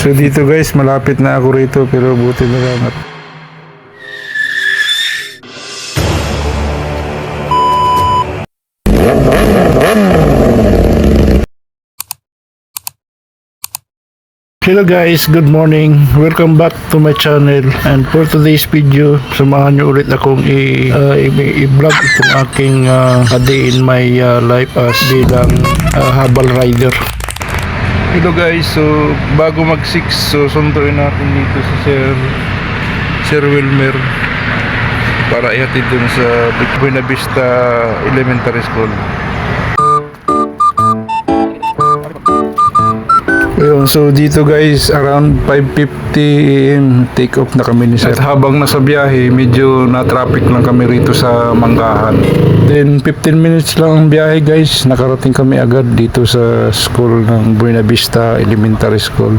So dito guys, malapit na ako rito pero buti na lang at hello guys, good morning. Welcome back to my channel. And for today's video, samahan nyo ulit akong i-vlog itong aking a day in my life as bilang habal rider. Hello guys, so bago mag 6, so sunduin natin dito si Sir Wilmer para ihatid dun sa Buena Vista Elementary School. Ayun, so dito guys, around 5:50 AM, take off na kami ni Sir. At habang nasa biyahe, medyo na-traffic lang kami rito sa Manggahan. Then 15 minutes lang ang biyahe guys, nakarating kami agad dito sa school ng Buena Vista Elementary School.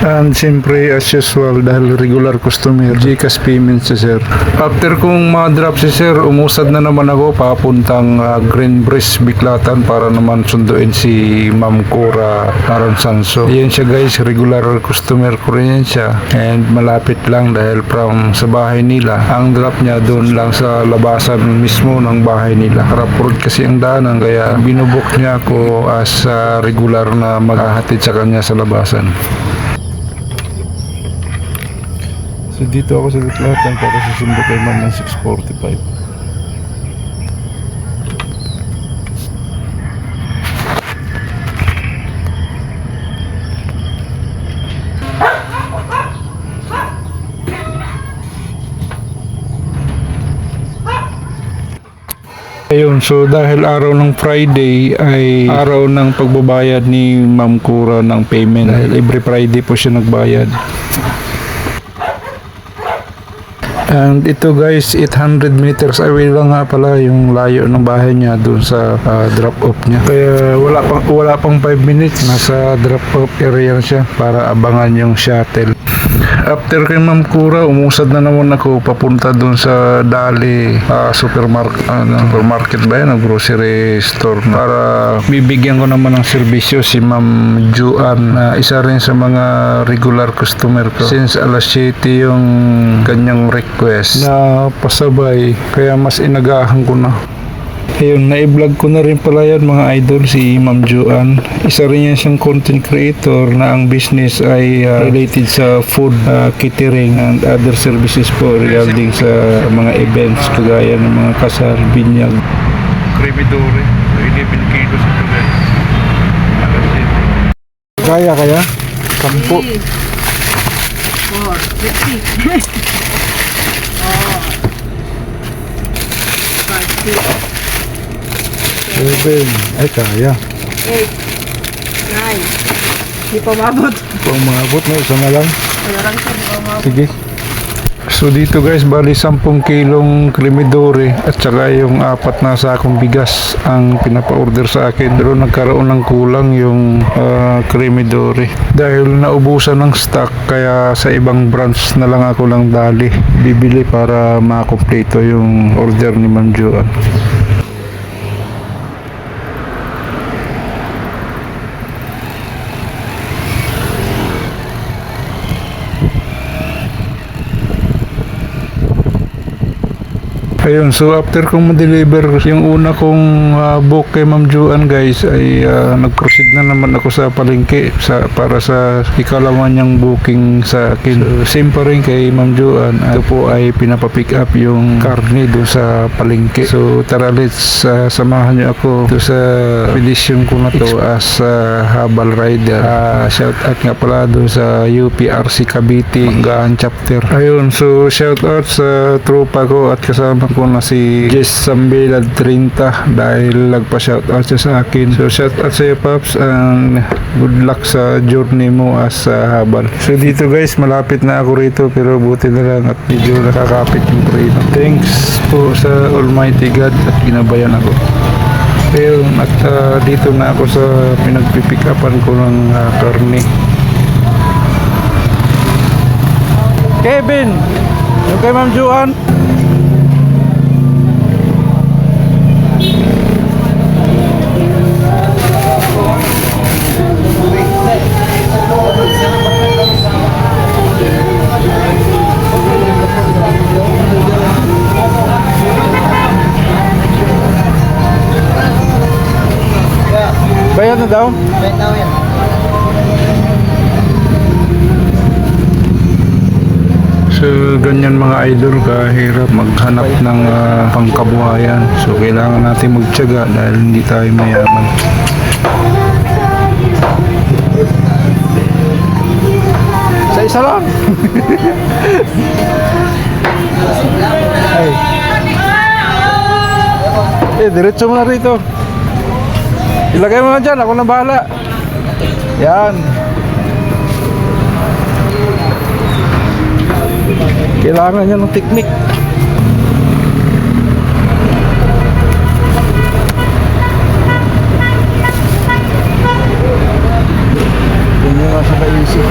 And siyempre as usual, dahil regular customer, GCash payment si Sir. After kong ma-drop si Sir, umusad na naman ako papuntang Greenbreast, Biklatan para naman sunduin si Ma'am Cora Aransanso. Yan siya guys, regular customer ko rin yan siya. And malapit lang dahil from sa bahay nila. Ang drop niya doon lang sa labasan mismo ng bahay nila. Harap road kasi ang daanan, kaya binubok niya ako as regular na maghahatid sa kanya sa labasan. So dito ako sa Biklatan para susundo kay Ma'am ng 6:45. Ayun, so dahil araw ng Friday ay araw ng pagbabayad ni Ma'am Cora ng payment. Dahil every Friday po siya nagbayad. And ito guys, 800 meters away lang nga pala yung layo ng bahay niya doon sa drop off niya. Kaya wala pang 5 minutes, nasa drop off area siya para abangan yung shuttle. After kay Ma'am Cora, umusad na naman ako papunta doon sa Dali supermarket ba yan, grocery store, para bibigyan ko naman ng serbisyo si Ma'am Juan na isa rin sa mga regular customer ko. Since alas 7 yung kanyang request na pasabay, kaya mas inagahan ko na. Ayun, na-vlog ko na rin pala yan mga idol, si Ma'am Juan. Isa rin yan siyang content creator na ang business ay related sa food, catering and other services po regarding sa mga events kagaya ng mga kasal, binyag. Cremidore, 11 kilos ito guys. Kaya? Sampo. 7, ay kaya. 8, 9, di pa umabot. Umabot na, isa na lang. Wala lang siya, di pa umabot. Sige. So dito guys, bali 10 kilong Cremidore at saka yung 4 na sakong bigas ang pinapa-order sa akin. Pero nagkaroon ng kulang yung Cremidore. Dahil naubusan ng stock, kaya sa ibang branch na lang ako lang dali bibili para makompleto yung order ni Ma'am Joan. Ayun, so after kong ma-deliver yung una kong book kay Ma'am Juan guys, ay nag-proceed na naman ako sa palengke para sa ikalawa niyang booking sa akin. So, same pa rin kay Ma'am Juan. Ito po ay pinapapick up yung karne doon sa palengke. So tara, let's samahan niyo ako doon sa expedition ko na to as habal rider. Shout out nga pala doon sa UPRC Cavite Manggahan chapter. Ayun, so shout out sa tropa ko at kasama ko na si Jess Sambilad 30 dahil nagpa-shoutout siya sa akin. So shoutout sa iyo Paps, and good luck sa journey mo as habal. So dito guys, malapit na ako rito pero buti na lang at medyo nakakapit yung preno. Thanks po sa Almighty God at ginabayan ako. Ayun, at dito na ako sa pinagpipikapan ko ng karne. Kevin! Yung kay Ma'am Juan? Ano daw? Right now yan. So, ganyan mga idol, kahirap maghanap ng pangkabuhayan. So, kailangan natin magtiyaga dahil hindi tayo mayaman. Sa isa lang. Ay. Diretso mo na rito. Ilagay mo na dyan, ako na bahala. Yan. Kailangan niya ng teknik. Yan yung nasa kaisip.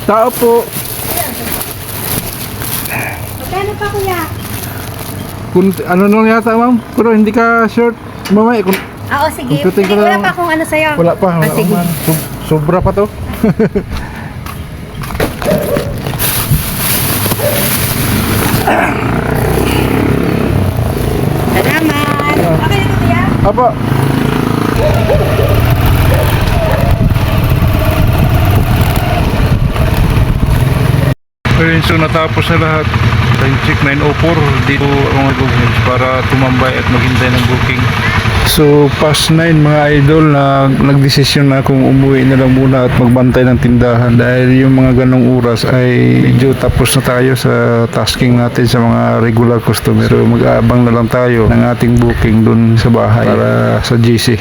Tao po. Magkano pa kuya? Kung ano nung yata ma'am, pero hindi ka short. Mamaya, kung Oo, sige. Computing ko Sige, wala lang. pa akong ano sa'yo. wala pa. Ah, sige. man. Sobra pa to. Salamat. Okay na to kuya? Apa? Ayun, so natapos na lahat. Time check 9:04 dito ang Google para tumambay at maghintay ng booking. So past 9 mga idol na nagdesisyon na akong umuwi na lang muna at magbantay ng tindahan dahil yung mga ganong oras ay medyo tapos na tayo sa tasking natin sa mga regular customer. So mag-aabang na lang tayo ng ating booking dun sa bahay para sa GC.